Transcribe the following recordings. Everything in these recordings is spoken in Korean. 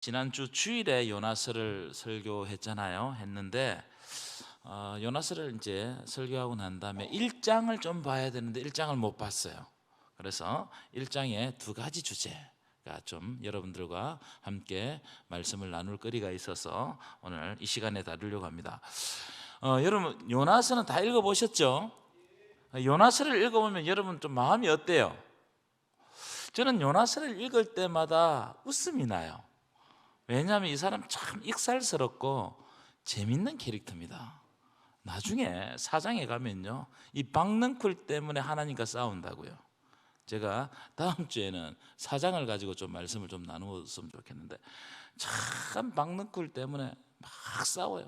지난주 주일에 요나서를 했는데 요나서를 이제 설교하고 난 다음에 1장을 좀 봐야 되는데 1장을 못 봤어요. 그래서 1장에 두 가지 주제가 좀 여러분들과 함께 말씀을 나눌 거리가 있어서 오늘 이 시간에 다루려고 합니다. 여러분 요나서는 다 읽어보셨죠? 요나서를 읽어보면 여러분 좀 마음이 어때요? 저는 요나서를 읽을 때마다 웃음이 나요. 왜냐하면 이 사람 참 익살스럽고 재밌는 캐릭터입니다. 나중에 사장에 가면요, 이 박능쿨 때문에 하나님과 싸운다고요. 제가 다음 주에는 사장을 가지고 좀 말씀을 좀 나누었으면 좋겠는데, 참 박능쿨 때문에 막 싸워요.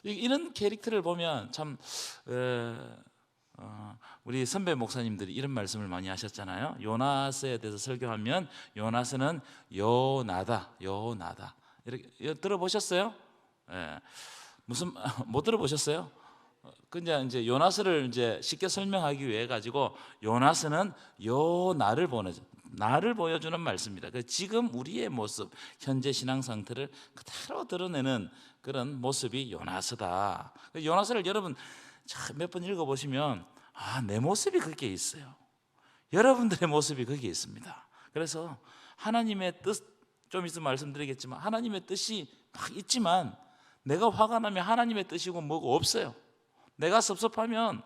이런 캐릭터를 보면 참 우리 선배 목사님들이 이런 말씀을 많이 하셨잖아요. 요나서에 대해서 설교하면 요나서는 요나다, 요나다. 이렇게 들어보셨어요? 예. 무슨 못 들어보셨어요? 근데 이제 요나서를 이제 쉽게 설명하기 위해 가지고 요나서는 요나를 나를 보여주는 말씀입니다. 지금 우리의 모습, 현재 신앙 상태를 그대로 드러내는 그런 모습이 요나서다. 요나서를 여러분 몇 번 읽어보시면 내 모습이 거기에 있어요. 여러분들의 모습이 거기에 있습니다. 그래서 하나님의 뜻, 좀 있으면 말씀드리겠지만 하나님의 뜻이 막 있지만 내가 화가 나면 하나님의 뜻이고 뭐고 없어요. 내가 섭섭하면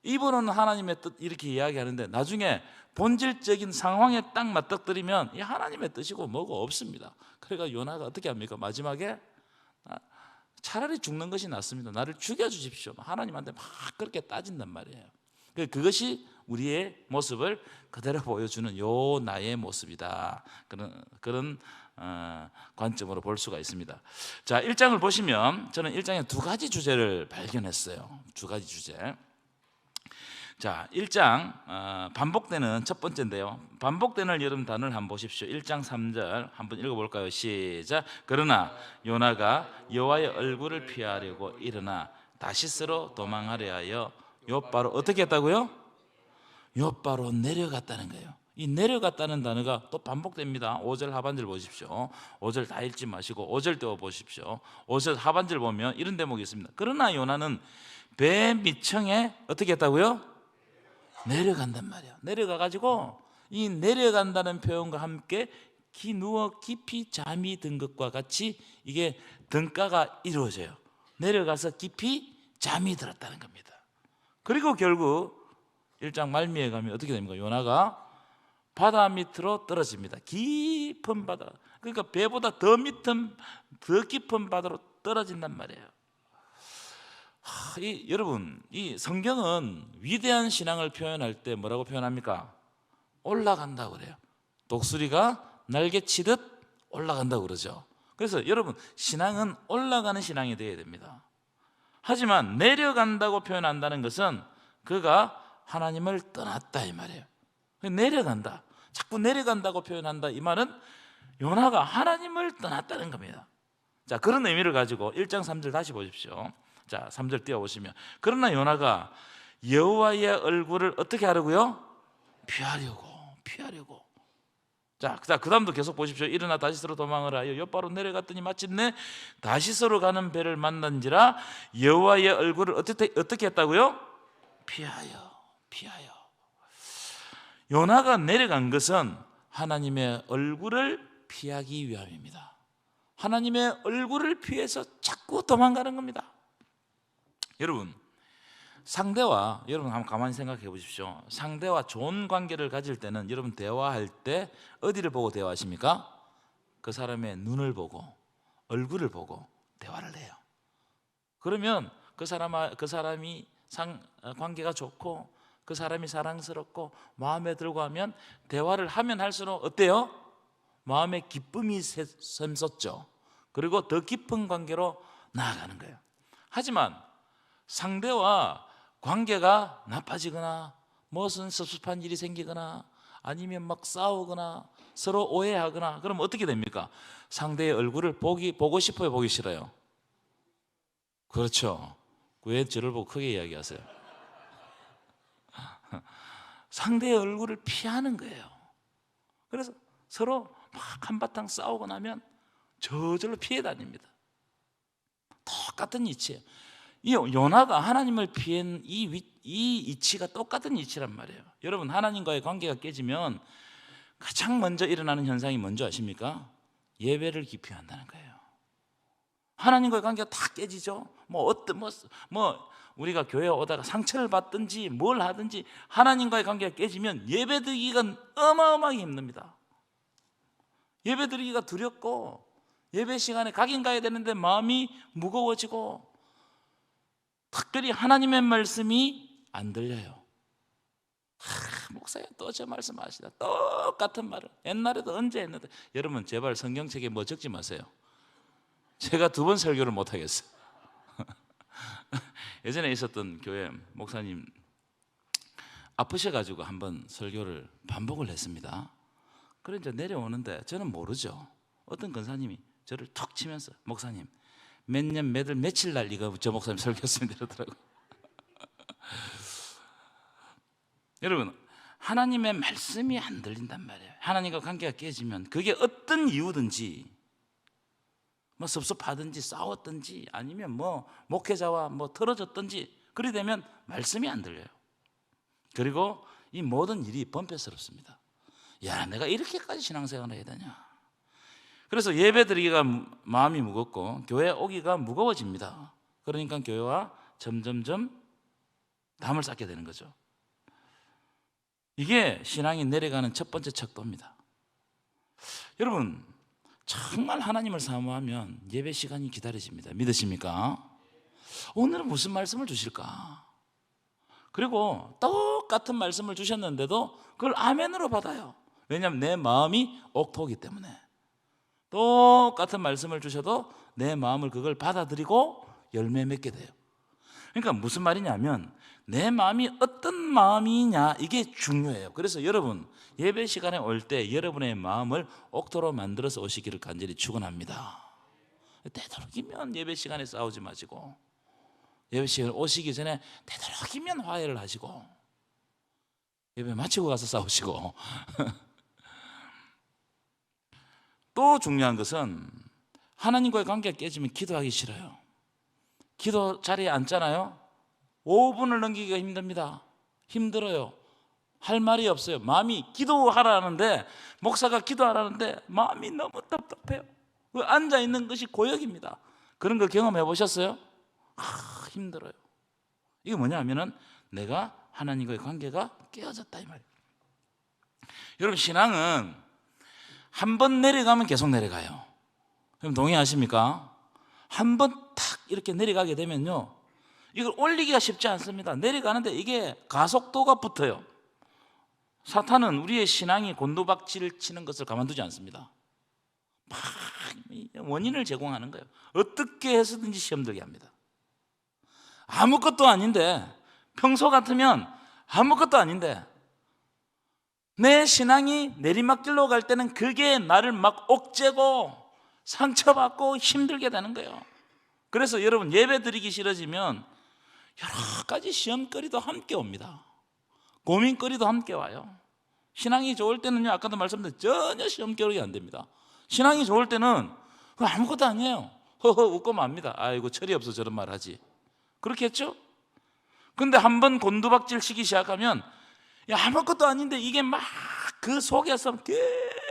이분은 하나님의 뜻 이렇게 이야기하는데 나중에 본질적인 상황에 딱 맞닥뜨리면 이 하나님의 뜻이고 뭐고 없습니다. 그러니까 요나가 어떻게 합니까? 마지막에 차라리 죽는 것이 낫습니다. 나를 죽여주십시오. 하나님한테 막 그렇게 따진단 말이에요. 그것이 우리의 모습을 그대로 보여주는 요 나의 모습이다. 그런 관점으로 볼 수가 있습니다. 자, 1장을 보시면 저는 1장에 두 가지 주제를 발견했어요. 두 가지 주제. 자, 1장 반복되는 첫 번째인데요. 반복되는 여러분 단어를 한번 보십시오. 1장 3절 한번 읽어볼까요? 시작. 그러나 요나가 여호와의 얼굴을 피하려고 일어나 다시스로 도망하려 하여 요바로 어떻게 했다고요? 요바로 내려갔다는 거예요. 이 내려갔다는 단어가 또 반복됩니다. 5절 하반절 보십시오. 5절 다 읽지 마시고 5절 떼어 보십시오. 5절 하반절 보면 이런 대목이 있습니다. 그러나 요나는 배 밑층에 어떻게 했다고요? 내려간단 말이에요. 내려가가지고 이 내려간다는 표현과 함께 누워 깊이 잠이 든 것과 같이 이게 등가가 이루어져요. 내려가서 깊이 잠이 들었다는 겁니다. 그리고 결국 1장 말미에 가면 어떻게 됩니까? 요나가 바다 밑으로 떨어집니다. 깊은 바다, 그러니까 배보다 더 깊은 바다로 떨어진단 말이에요. 여러분, 이 성경은 위대한 신앙을 표현할 때 뭐라고 표현합니까? 올라간다고 그래요. 독수리가 날개치듯 올라간다고 그러죠. 그래서 여러분, 신앙은 올라가는 신앙이 되어야 됩니다. 하지만 내려간다고 표현한다는 것은 그가 하나님을 떠났다 이 말이에요. 내려간다, 자꾸 내려간다고 표현한다 이 말은 요나가 하나님을 떠났다는 겁니다. 자, 그런 의미를 가지고 1장 3절 다시 보십시오. 자, 3절 띄워보시면 그러나 요나가 여호와의 얼굴을 어떻게 하려고요? 피하려고. 자, 그 다음도 계속 보십시오. 일어나 다시스로 도망을 하여 요바로 내려갔더니 마침내 다시스로 가는 배를 만난지라 여호와의 얼굴을 어떻게 했다고요? 피하여. 요나가 내려간 것은 하나님의 얼굴을 피하기 위함입니다. 하나님의 얼굴을 피해서 자꾸 도망가는 겁니다. 여러분, 여러분 한번 가만히 생각해 보십시오. 상대와 좋은 관계를 가질 때는 여러분 대화할 때 어디를 보고 대화하십니까? 그 사람의 눈을 보고 얼굴을 보고 대화를 해요. 그러면 그 사람이 관계가 좋고 그 사람이 사랑스럽고 마음에 들고 하면 대화를 하면 할수록 어때요? 마음에 기쁨이 샘솟죠. 그리고 더 깊은 관계로 나아가는 거예요. 하지만 상대와 관계가 나빠지거나 무슨 섭섭한 일이 생기거나 아니면 막 싸우거나 서로 오해하거나 그러면 어떻게 됩니까? 상대의 얼굴을 보고 싶어요, 보기 싫어요? 그렇죠. 왜 저를 보고 크게 이야기하세요? 상대의 얼굴을 피하는 거예요. 그래서 서로 막 한바탕 싸우고 나면 저절로 피해 다닙니다. 똑같은 이치예요. 이 요나가 하나님을 피한 이 이치가 똑같은 이치란 말이에요. 여러분, 하나님과의 관계가 깨지면 가장 먼저 일어나는 현상이 뭔지 아십니까? 예배를 기피한다는 거예요. 하나님과의 관계가 다 깨지죠. 우리가 교회에 오다가 상처를 받든지 뭘 하든지 하나님과의 관계가 깨지면 예배드리기가 어마어마하게 힘듭니다. 예배드리기가 두렵고 예배 시간에 가긴 가야 되는데 마음이 무거워지고 특별히 하나님의 말씀이 안 들려요. 목사님 또 저 말씀 하시다. 똑같은 말을 옛날에도 언제 했는데. 여러분, 제발 성경책에 뭐 적지 마세요. 제가 2번 설교를 못 하겠어요. 예전에 있었던 교회 목사님 아프셔가지고 한번 설교를 반복을 했습니다. 그래 이제 내려오는데 저는 모르죠. 어떤 권사님이 저를 톡 치면서 목사님 몇 년 몇 월 며칠 날 이거 저 목사님 설교했습니다 이러더라고요. 여러분, 하나님의 말씀이 안 들린단 말이에요. 하나님과 관계가 깨지면 그게 어떤 이유든지 섭섭하든지 싸웠든지 아니면 목회자와 틀어졌든지 그래 되면 말씀이 안 들려요. 그리고 이 모든 일이 번뇌스럽습니다. 야, 내가 이렇게까지 신앙생활을 해야 되냐. 그래서 예배드리기가 마음이 무겁고 교회 오기가 무거워집니다. 그러니까 교회와 점점점 담을 쌓게 되는 거죠. 이게 신앙이 내려가는 첫 번째 척도입니다. 여러분, 정말 하나님을 사모하면 예배 시간이 기다려집니다. 믿으십니까? 오늘은 무슨 말씀을 주실까? 그리고 똑같은 말씀을 주셨는데도 그걸 아멘으로 받아요. 왜냐하면 내 마음이 옥토기 때문에. 똑같은 말씀을 주셔도 내 마음을 그걸 받아들이고 열매 맺게 돼요. 그러니까 무슨 말이냐면 내 마음이 어떤 마음이냐 이게 중요해요. 그래서 여러분, 예배 시간에 올 때 여러분의 마음을 옥토로 만들어서 오시기를 간절히 축원합니다. 되도록이면 예배 시간에 싸우지 마시고 예배 시간에 오시기 전에 되도록이면 화해를 하시고 예배 마치고 가서 싸우시고 또 중요한 것은 하나님과의 관계가 깨지면 기도하기 싫어요. 기도 자리에 앉잖아요. 5분을 넘기기가 힘듭니다. 힘들어요. 할 말이 없어요. 마음이 기도하라는데 목사가 기도하라는데 마음이 너무 답답해요. 앉아있는 것이 고역입니다. 그런 거 경험해 보셨어요? 힘들어요. 이게 뭐냐 하면은 내가 하나님과의 관계가 깨어졌다 이 말이에요. 여러분, 신앙은 한 번 내려가면 계속 내려가요. 그럼 동의하십니까? 한 번 탁 이렇게 내려가게 되면요, 이걸 올리기가 쉽지 않습니다. 내려가는데 이게 가속도가 붙어요. 사탄은 우리의 신앙이 곤두박질 치는 것을 가만두지 않습니다. 막 원인을 제공하는 거예요. 어떻게 해서든지 시험 들게 합니다. 아무것도 아닌데, 평소 같으면 아무것도 아닌데 내 신앙이 내리막길로 갈 때는 그게 나를 막 옥죄고 상처받고 힘들게 되는 거예요. 그래서 여러분, 예배 드리기 싫어지면 여러 가지 시험거리도 함께 옵니다. 고민거리도 함께 와요. 신앙이 좋을 때는요, 아까도 말씀드린 전혀 시험거리가 안 됩니다. 신앙이 좋을 때는 아무것도 아니에요. 허허 웃고 맙니다. 아이고 철이 없어 저런 말 하지. 그렇겠죠? 근데 한번 곤두박질 치기 시작하면 아무것도 아닌데 이게 막 그 속에서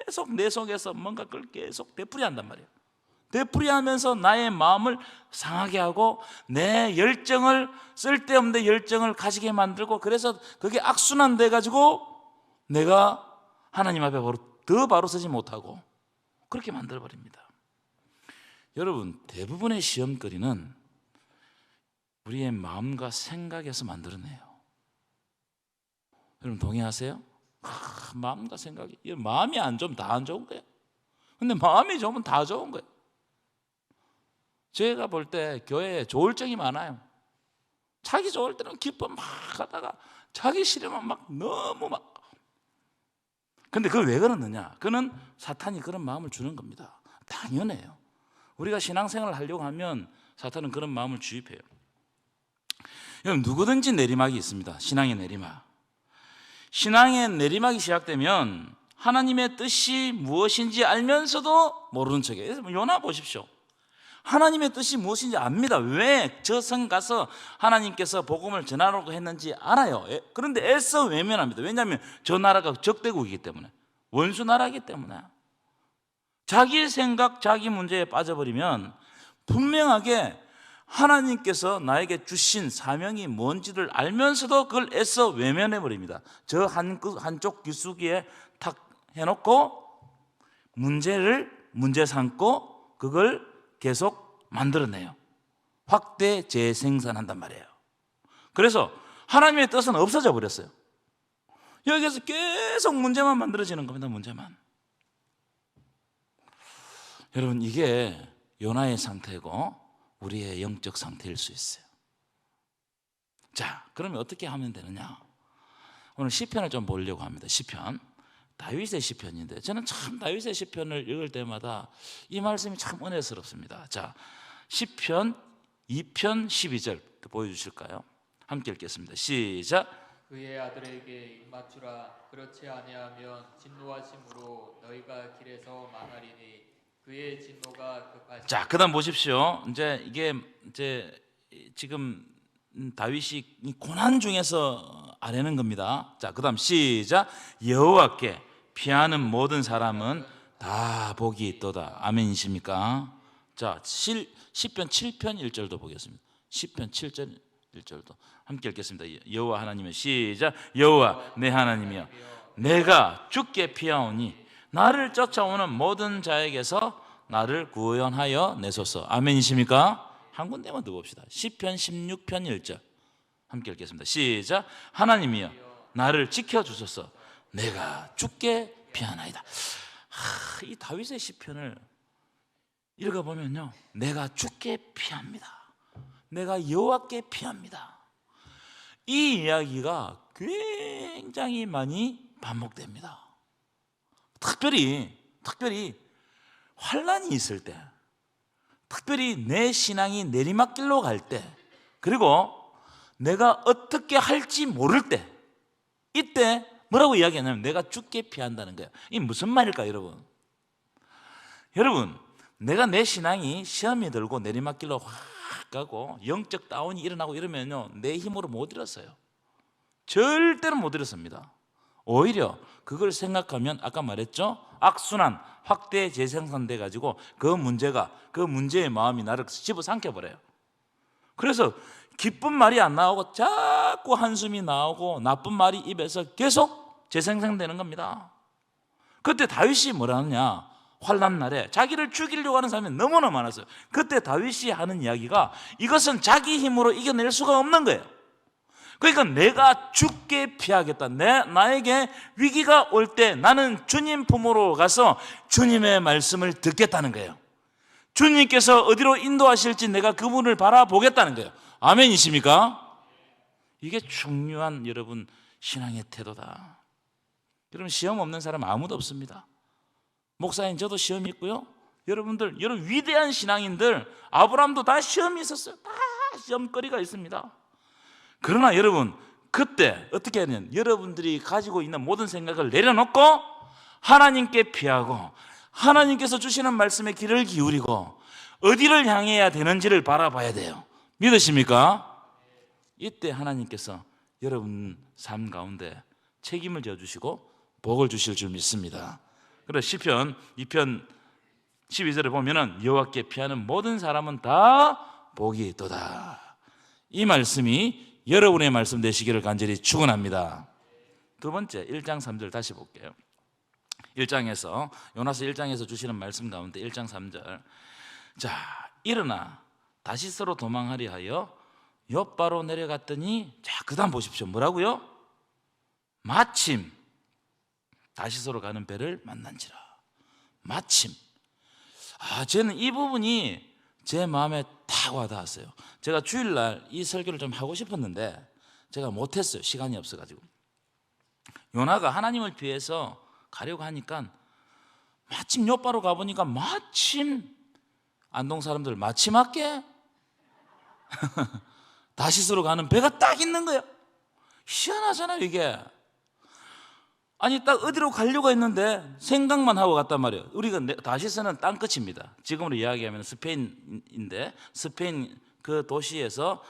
계속 내 속에서 뭔가 그걸 계속 되풀이한단 말이에요. 되풀이하면서 나의 마음을 상하게 하고 내 열정을, 쓸데없는 열정을 가지게 만들고, 그래서 그게 악순환 돼가지고 내가 하나님 앞에 더 바로 서지 못하고 그렇게 만들어버립니다. 여러분, 대부분의 시험거리는 우리의 마음과 생각에서 만들어내요. 여러분 동의하세요? 마음과 생각이, 마음이 안 좋으면 다 안 좋은 거예요. 근데 마음이 좋으면 다 좋은 거예요. 제가 볼 때 교회에 조울증이 많아요. 자기 좋을 때는 기뻐 막 하다가 자기 싫으면 막 너무 막. 근데 그걸 왜 그러느냐? 그는 사탄이 그런 마음을 주는 겁니다. 당연해요. 우리가 신앙생활을 하려고 하면 사탄은 그런 마음을 주입해요. 여러분, 누구든지 내리막이 있습니다. 신앙의 내리막. 신앙의 내리막이 시작되면 하나님의 뜻이 무엇인지 알면서도 모르는 척이에요. 요나 보십시오. 하나님의 뜻이 무엇인지 압니다. 왜 저 성 가서 하나님께서 복음을 전하라고 했는지 알아요. 그런데 애써 외면합니다. 왜냐하면 저 나라가 적대국이기 때문에, 원수 나라이기 때문에. 자기 생각, 자기 문제에 빠져버리면 분명하게 하나님께서 나에게 주신 사명이 뭔지를 알면서도 그걸 애써 외면해버립니다. 저 한쪽 귀수기에 탁 해놓고 문제 삼고 그걸 계속 만들어내요. 확대 재생산한단 말이에요. 그래서 하나님의 뜻은 없어져 버렸어요. 여기에서 계속 문제만 만들어지는 겁니다. 문제만. 여러분, 이게 요나의 상태고 우리의 영적 상태일 수 있어요. 자, 그러면 어떻게 하면 되느냐? 오늘 시편을 좀 보려고 합니다. 시편, 다윗의 시편인데 저는 참 다윗의 시편을 읽을 때마다 이 말씀이 참 은혜스럽습니다. 자, 시편 2편 12절 보여주실까요? 함께 읽겠습니다. 시작. 그의 아들에게 입맞추라. 그렇지 아니하면 진노하심으로 너희가 길에서 망하리니 그의 진노가 급하시니. 자, 그다음 보십시오. 이게 지금 다윗이 고난 중에서 아뢰는 겁니다. 자, 그다음 시작. 여호와께 피하는 모든 사람은 다 복이 있도다. 아멘이십니까? 자, 시편 7편 1절도 보겠습니다. 시편 7절 1절도 함께 읽겠습니다. 여호와 하나님의 시작. 여호와 내 하나님이여, 내가 주께 피하오니 나를 쫓아오는 모든 자에게서 나를 구원하여 내소서. 아멘이십니까? 한 군데만 더 봅시다. 시편 16편 1절 함께 읽겠습니다. 시작. 하나님이여, 나를 지켜주소서. 내가 주께 피하나이다. 이 다윗의 시편을 읽어보면요, 내가 주께 피합니다. 내가 여호와께 피합니다. 이 이야기가 굉장히 많이 반복됩니다. 특별히 환난이 있을 때, 특별히 내 신앙이 내리막길로 갈 때, 그리고 내가 어떻게 할지 모를 때, 이때 뭐라고 이야기하냐면 내가 주께 피한다는 거예요. 이게 무슨 말일까요, 여러분? 여러분, 내가 내 신앙이 시험이 들고 내리막길로 확 가고 영적 다운이 일어나고 이러면요, 내 힘으로 못 일었어요. 절대로 못 일었습니다. 오히려 그걸 생각하면 아까 말했죠, 악순환, 확대 재생산돼 가지고 그 문제의 마음이 나를 집어삼켜 버려요. 그래서 기쁜 말이 안 나오고 자꾸 한숨이 나오고 나쁜 말이 입에서 계속 재생산되는 겁니다. 그때 다윗이 뭐라 하느냐, 환난 날에 자기를 죽이려고 하는 사람이 너무나 많았어요. 그때 다윗이 하는 이야기가 이것은 자기 힘으로 이겨낼 수가 없는 거예요. 그러니까 내가 죽게 피하겠다. 나에게 위기가 올 때 나는 주님 품으로 가서 주님의 말씀을 듣겠다는 거예요. 주님께서 어디로 인도하실지 내가 그분을 바라보겠다는 거예요. 아멘이십니까? 이게 중요한 여러분 신앙의 태도다. 여러분, 시험 없는 사람 아무도 없습니다. 목사님, 저도 시험이 있고요. 여러분 위대한 신앙인들, 아브라함도 다 시험이 있었어요. 다 시험거리가 있습니다. 그러나 여러분, 그때 어떻게 하냐면 여러분들이 가지고 있는 모든 생각을 내려놓고 하나님께 피하고 하나님께서 주시는 말씀에 귀를 기울이고 어디를 향해야 되는지를 바라봐야 돼요. 믿으십니까? 이때 하나님께서 여러분 삶 가운데 책임을 져주시고 복을 주실 줄 믿습니다. 그래서 시편 2편 12절에 보면은 여호와께 피하는 모든 사람은 다 복이 있도다. 이 말씀이 여러분의 말씀 되시기를 간절히 축원합니다. 두 번째, 1장 3절 다시 볼게요. 1장에서 요나서 1장에서 주시는 말씀 가운데 1장 3절. 자, 일어나 다시스로 도망하려 하여 욥바로 내려갔더니, 자, 그다음 보십시오. 뭐라고요? 마침 다시스로 가는 배를 만난지라. 마침. 저는 이 부분이 제 마음에 탁 와닿았어요. 제가 주일날 이 설교를 좀 하고 싶었는데 제가 못했어요. 시간이 없어가지고. 요나가 하나님을 피해서 가려고 하니까 마침 욥바로 가보니까 마침 안동 사람들 마침하게 다시스로 가는 배가 딱 있는 거예요. 희한하잖아요, 이게. 아니 딱 어디로 가려고 했는데 생각만 하고 갔단 말이에요. 우리가 다시스는 땅끝입니다. 지금으로 이야기하면 스페인인데 스페인 그 도시에서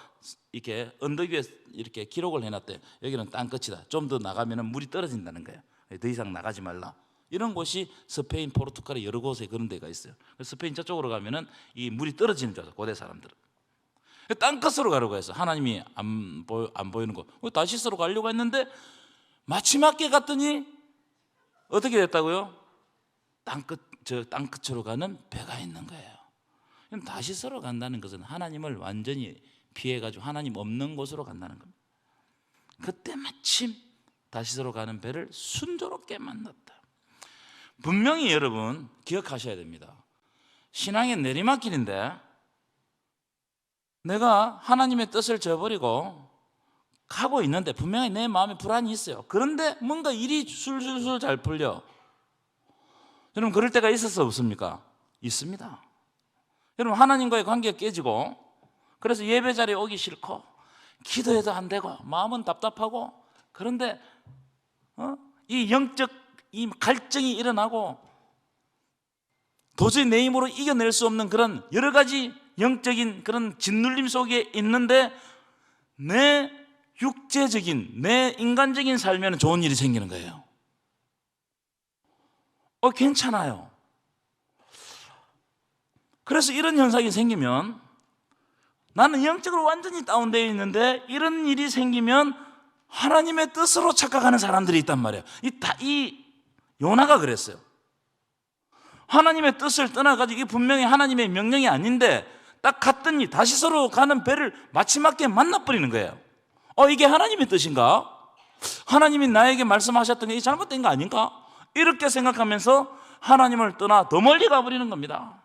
이렇게 언덕 위에 이렇게 기록을 해놨대. 여기는 땅끝이다. 좀 더 나가면 물이 떨어진다는 거예요. 더 이상 나가지 말라. 이런 곳이 스페인, 포르투갈의 여러 곳에 그런 데가 있어요. 스페인 저쪽으로 가면은 이 물이 떨어지는 줄 알아요. 고대 사람들은. 땅끝으로 가려고 해서 하나님이 안 보이는 곳. 다시스로 가려고 했는데 마지막에 갔더니 어떻게 됐다고요? 땅끝으로 가는 배가 있는 거예요. 다시스로 간다는 것은 하나님을 완전히 피해가지고 하나님 없는 곳으로 간다는 겁니다. 그때 마침 다시스로 가는 배를 순조롭게 만났다. 분명히 여러분 기억하셔야 됩니다. 신앙의 내리막길인데 내가 하나님의 뜻을 저버리고 가고 있는데 분명히 내 마음에 불안이 있어요. 그런데 뭔가 일이 술술술 잘 풀려. 여러분 그럴 때가 있었어 없습니까? 있습니다. 여러분 하나님과의 관계가 깨지고 그래서 예배 자리에 오기 싫고 기도해도 안 되고 마음은 답답하고 그런데 이 영적 이 갈증이 일어나고 도저히 내 힘으로 이겨낼 수 없는 그런 여러 가지 영적인 그런 짓눌림 속에 있는데 내 육체적인 내 인간적인 삶에는 좋은 일이 생기는 거예요. 괜찮아요. 그래서 이런 현상이 생기면 나는 영적으로 완전히 다운되어 있는데 이런 일이 생기면 하나님의 뜻으로 착각하는 사람들이 있단 말이에요. 이 요나가 그랬어요. 하나님의 뜻을 떠나가지고 이게 분명히 하나님의 명령이 아닌데 딱 갔더니 다시스로 가는 배를 마지막에 만나버리는 거예요. 이게 하나님의 뜻인가? 하나님이 나에게 말씀하셨던 게 잘못된 거 아닌가? 이렇게 생각하면서 하나님을 떠나 더 멀리 가버리는 겁니다.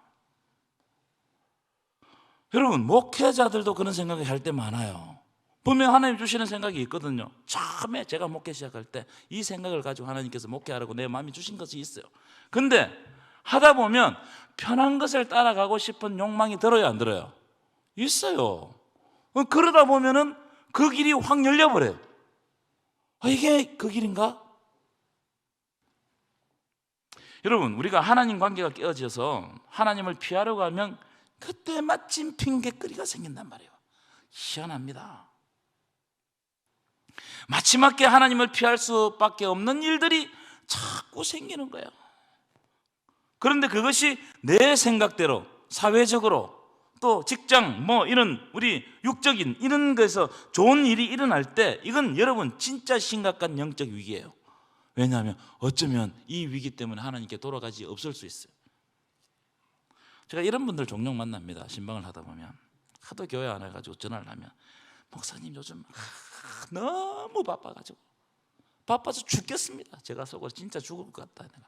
여러분 목회자들도 그런 생각을 할 때 많아요. 분명 하나님 주시는 생각이 있거든요. 처음에 제가 목회 시작할 때 이 생각을 가지고 하나님께서 목회하라고 내 마음에 주신 것이 있어요. 근데 하다 보면 편한 것을 따라가고 싶은 욕망이 들어요 안 들어요? 있어요. 그러다 보면은 그 길이 확 열려버려요. 이게 그 길인가? 여러분 우리가 하나님 관계가 깨어져서 하나님을 피하려고 하면 그때 마침 핑계거리가 생긴단 말이에요. 희한합니다. 마지막에 하나님을 피할 수밖에 없는 일들이 자꾸 생기는 거예요. 그런데 그것이 내 생각대로 사회적으로 또 직장 이런 우리 육적인 이런 것에서 좋은 일이 일어날 때 이건 여러분 진짜 심각한 영적 위기예요. 왜냐하면 어쩌면 이 위기 때문에 하나님께 돌아가지 없을 수 있어요. 제가 이런 분들 종종 만납니다. 신방을 하다 보면 하도 교회 안 해가지고 전화를 하면 목사님 요즘 너무 바빠가지고 바빠서 죽겠습니다. 제가 속으로 진짜 죽을 것 같다. 내가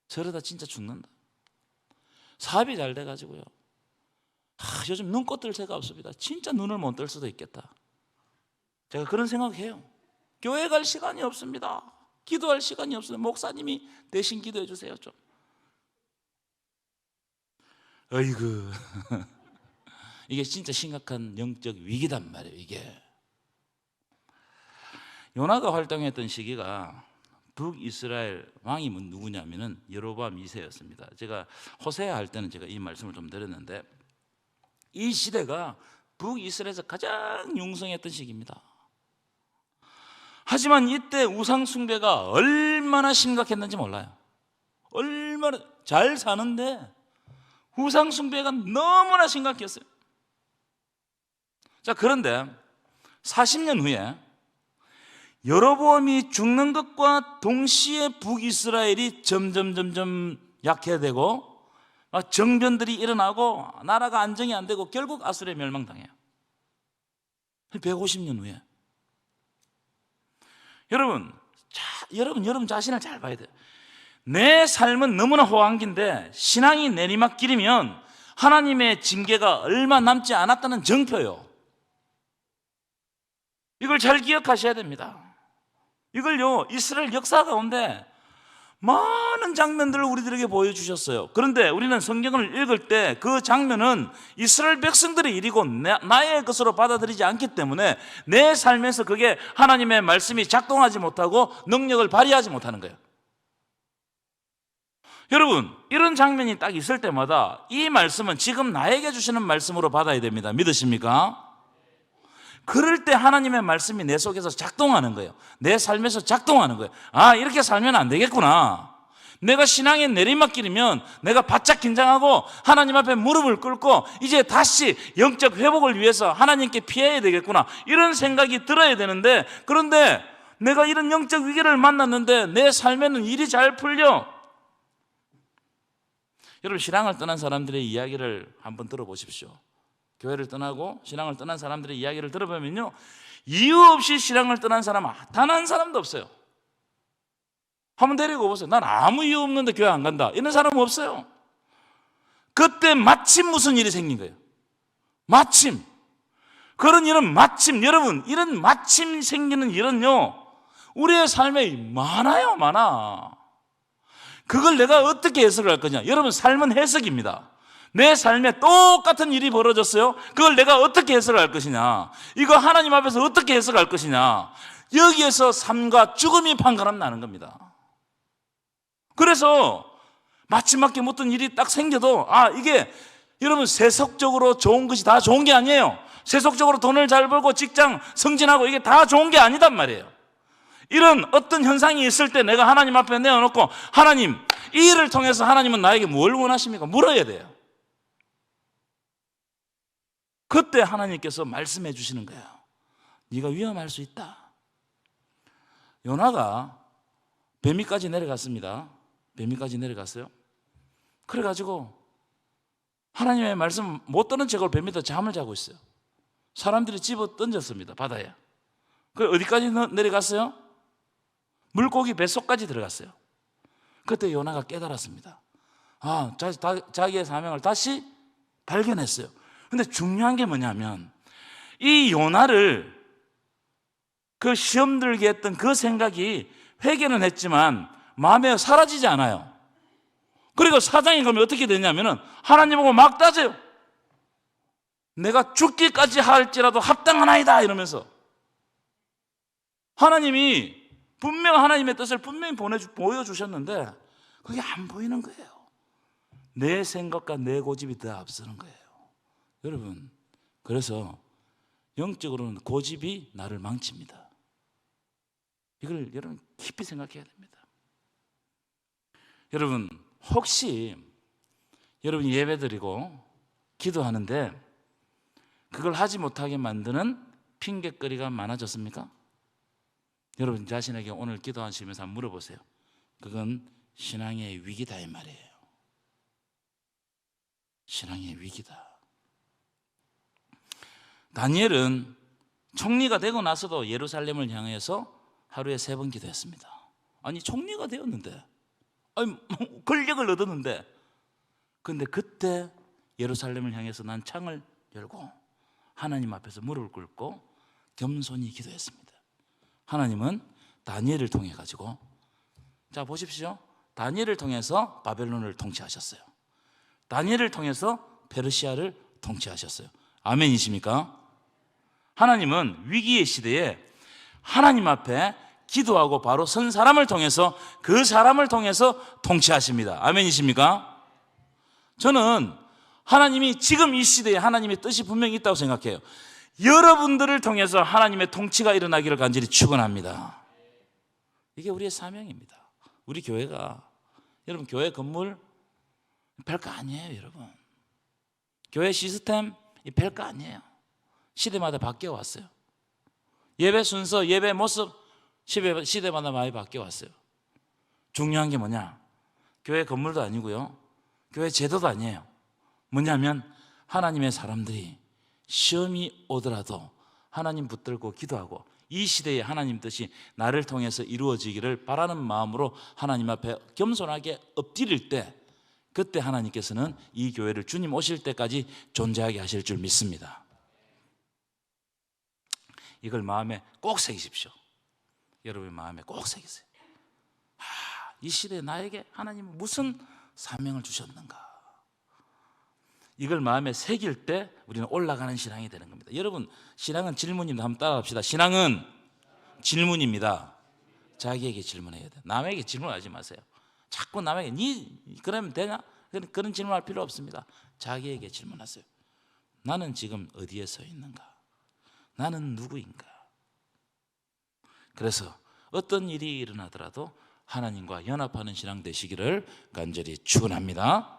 저러다 진짜 죽는다. 사업이 잘 돼가지고요. 요즘 눈꽃 뜰 새가 없습니다. 진짜 눈을 못 뜰 수도 있겠다. 제가 그런 생각해요. 교회 갈 시간이 없습니다. 기도할 시간이 없어요. 목사님이 대신 기도해 주세요 좀. 어이구 이게 진짜 심각한 영적 위기단 말이에요. 이게 요나가 활동했던 시기가 북이스라엘 왕이 누구냐면은 여로보암 2세였습니다. 제가 호세아 할 때는 제가 이 말씀을 좀 드렸는데 이 시대가 북이스라엘에서 가장 융성했던 시기입니다. 하지만 이때 우상 숭배가 얼마나 심각했는지 몰라요. 얼마나 잘 사는데 우상 숭배가 너무나 심각했어요. 자, 그런데 40년 후에 여로보암이 죽는 것과 동시에 북이스라엘이 점점 약해되고 정변들이 일어나고 나라가 안정이 안 되고 결국 아수르에 멸망당해요. 150년 후에. 여러분 자신을 잘 봐야 돼요. 내 삶은 너무나 호황기인데 신앙이 내리막길이면 하나님의 징계가 얼마 남지 않았다는 정표요. 이걸 잘 기억하셔야 됩니다. 이걸요 이스라엘 역사 가운데 많은 장면들을 우리들에게 보여주셨어요. 그런데 우리는 성경을 읽을 때 그 장면은 이스라엘 백성들의 일이고 나의 것으로 받아들이지 않기 때문에 내 삶에서 그게 하나님의 말씀이 작동하지 못하고 능력을 발휘하지 못하는 거예요. 여러분, 이런 장면이 딱 있을 때마다 이 말씀은 지금 나에게 주시는 말씀으로 받아야 됩니다. 믿으십니까? 그럴 때 하나님의 말씀이 내 속에서 작동하는 거예요. 내 삶에서 작동하는 거예요. 아, 이렇게 살면 안 되겠구나. 내가 신앙의 내리막길이면 내가 바짝 긴장하고 하나님 앞에 무릎을 꿇고 이제 다시 영적 회복을 위해서 하나님께 피해야 되겠구나, 이런 생각이 들어야 되는데, 그런데 내가 이런 영적 위기를 만났는데 내 삶에는 일이 잘 풀려. 여러분, 신앙을 떠난 사람들의 이야기를 한번 들어보십시오. 교회를 떠나고 신앙을 떠난 사람들의 이야기를 들어보면요, 이유 없이 신앙을 떠난 사람 단 한 사람도 없어요. 한번 데리고 보세요. 난 아무 이유 없는데 교회 안 간다, 이런 사람은 없어요. 그때 마침 무슨 일이 생긴 거예요. 마침. 그런 일은 마침, 여러분, 이런 마침 생기는 일은요, 우리의 삶에 많아요, 많아. 그걸 내가 어떻게 해석을 할 거냐? 여러분, 삶은 해석입니다. 내 삶에 똑같은 일이 벌어졌어요. 그걸 내가 어떻게 해석을 할 것이냐? 이거 하나님 앞에서 어떻게 해석할 것이냐? 여기에서 삶과 죽음이 판가름 나는 겁니다. 그래서 마침맞게 어떤 일이 딱 생겨도, 아, 이게 여러분 세속적으로 좋은 것이 다 좋은 게 아니에요. 세속적으로 돈을 잘 벌고 직장 승진하고 이게 다 좋은 게 아니단 말이에요. 이런 어떤 현상이 있을 때 내가 하나님 앞에 내어놓고, 하나님, 이 일을 통해서 하나님은 나에게 뭘 원하십니까? 물어야 돼요. 그때 하나님께서 말씀해 주시는 거예요. 네가 위험할 수 있다. 요나가 뱀이까지 내려갔습니다. 뱀이까지 내려갔어요. 그래가지고 하나님의 말씀 못 듣는 척을 뱀에다 잠을 자고 있어요. 사람들이 집어 던졌습니다, 바다에. 그 어디까지 내려갔어요? 물고기 뱃속까지 들어갔어요. 그때 요나가 깨달았습니다. 아, 자기의 사명을 다시 발견했어요. 근데 중요한 게 뭐냐면, 이 요나를 그 시험 들게 했던 그 생각이 회개는 했지만 마음에 사라지지 않아요. 그리고 사장이 그러면 어떻게 되냐면은 하나님하고 막 따져요. 내가 죽기까지 할지라도 합당하나이다 이러면서. 하나님이 분명 하나님의 뜻을 분명히 보여주셨는데 그게 안 보이는 거예요. 내 생각과 내 고집이 더 앞서는 거예요. 여러분, 그래서 영적으로는 고집이 나를 망칩니다. 이걸 여러분 깊이 생각해야 됩니다. 여러분, 혹시 여러분이 예배드리고 기도하는데 그걸 하지 못하게 만드는 핑곗거리가 많아졌습니까? 여러분 자신에게 오늘 기도하시면서 한번 물어보세요. 그건 신앙의 위기다 이 말이에요. 신앙의 위기다. 다니엘은 총리가 되고 나서도 예루살렘을 향해서 하루에 3번 기도했습니다. 아니, 총리가 되었는데, 아니, 권력을 얻었는데, 근데 그때 예루살렘을 향해서 난 창을 열고 하나님 앞에서 무릎을 꿇고 겸손히 기도했습니다. 하나님은 다니엘을 통해 가지고, 자 보십시오, 다니엘을 통해서 바벨론을 통치하셨어요. 다니엘을 통해서 페르시아를 통치하셨어요. 아멘이십니까? 하나님은 위기의 시대에 하나님 앞에 기도하고 바로 선 사람을 통해서, 그 사람을 통해서 통치하십니다. 아멘이십니까? 저는 하나님이 지금 이 시대에 하나님의 뜻이 분명히 있다고 생각해요. 여러분들을 통해서 하나님의 통치가 일어나기를 간절히 축원합니다. 이게 우리의 사명입니다. 우리 교회가, 여러분 교회 건물 별거 아니에요. 여러분 교회 시스템 별거 아니에요. 시대마다 바뀌어 왔어요. 예배 순서, 예배 모습 시대마다 많이 바뀌어 왔어요. 중요한 게 뭐냐? 교회 건물도 아니고요, 교회 제도도 아니에요. 뭐냐면 하나님의 사람들이 시험이 오더라도 하나님 붙들고 기도하고 이 시대에 하나님 뜻이 나를 통해서 이루어지기를 바라는 마음으로 하나님 앞에 겸손하게 엎드릴 때, 그때 하나님께서는 이 교회를 주님 오실 때까지 존재하게 하실 줄 믿습니다. 이걸 마음에 꼭 새기십시오. 여러분의 마음에 꼭 새기세요. 이 시대에 나에게 하나님은 무슨 사명을 주셨는가? 이걸 마음에 새길 때 우리는 올라가는 신앙이 되는 겁니다. 여러분, 신앙은 질문입니다. 한번 따라합시다. 신앙은 질문입니다. 자기에게 질문해야 돼. 남에게 질문하지 마세요. 자꾸 남에게 니 그러면 되냐? 그런 질문할 필요 없습니다. 자기에게 질문하세요. 나는 지금 어디에 서 있는가? 나는 누구인가? 그래서 어떤 일이 일어나더라도 하나님과 연합하는 신앙 되시기를 간절히 축원합니다.